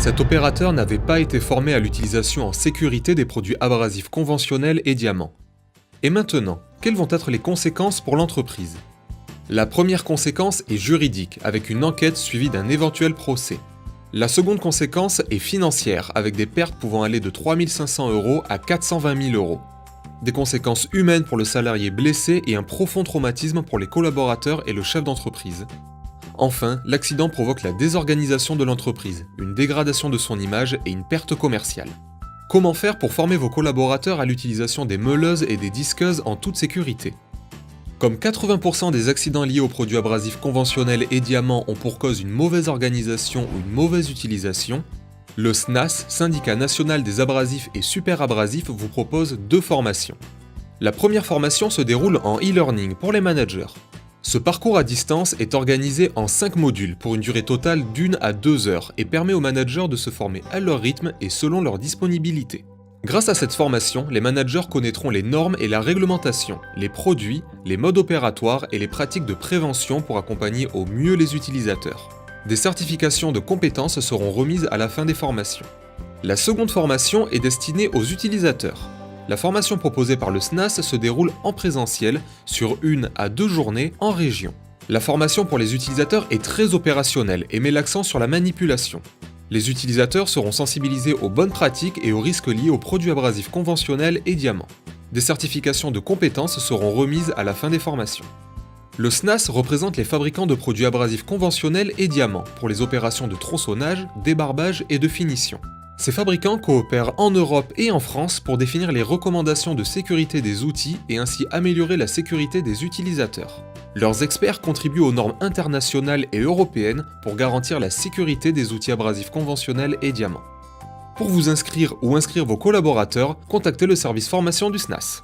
Cet opérateur n'avait pas été formé à l'utilisation en sécurité des produits abrasifs conventionnels et diamants. Et maintenant, quelles vont être les conséquences pour l'entreprise? La première conséquence est juridique, avec une enquête suivie d'un éventuel procès. La seconde conséquence est financière, avec des pertes pouvant aller de 3 500 € à 420 000 €. Des conséquences humaines pour le salarié blessé et un profond traumatisme pour les collaborateurs et le chef d'entreprise. Enfin, l'accident provoque la désorganisation de l'entreprise, une dégradation de son image et une perte commerciale. Comment faire pour former vos collaborateurs à l'utilisation des meuleuses et des disqueuses en toute sécurité? Comme 80% des accidents liés aux produits abrasifs conventionnels et diamants ont pour cause une mauvaise organisation ou une mauvaise utilisation, le SNAS, Syndicat National des Abrasifs et Superabrasifs, vous propose 2 formations. La première formation se déroule en e-learning pour les managers. Ce parcours à distance est organisé en 5 modules pour une durée totale d'1 à 2 heures et permet aux managers de se former à leur rythme et selon leur disponibilité. Grâce à cette formation, les managers connaîtront les normes et la réglementation, les produits, les modes opératoires et les pratiques de prévention pour accompagner au mieux les utilisateurs. Des certifications de compétences seront remises à la fin des formations. La seconde formation est destinée aux utilisateurs. La formation proposée par le SNAS se déroule en présentiel sur 1 à 2 journées en région. La formation pour les utilisateurs est très opérationnelle et met l'accent sur la manipulation. Les utilisateurs seront sensibilisés aux bonnes pratiques et aux risques liés aux produits abrasifs conventionnels et diamants. Des certifications de compétences seront remises à la fin des formations. Le SNAS représente les fabricants de produits abrasifs conventionnels et diamants pour les opérations de tronçonnage, débarbage et de finition. Ces fabricants coopèrent en Europe et en France pour définir les recommandations de sécurité des outils et ainsi améliorer la sécurité des utilisateurs. Leurs experts contribuent aux normes internationales et européennes pour garantir la sécurité des outils abrasifs conventionnels et diamants. Pour vous inscrire ou inscrire vos collaborateurs, contactez le service formation du SNAS.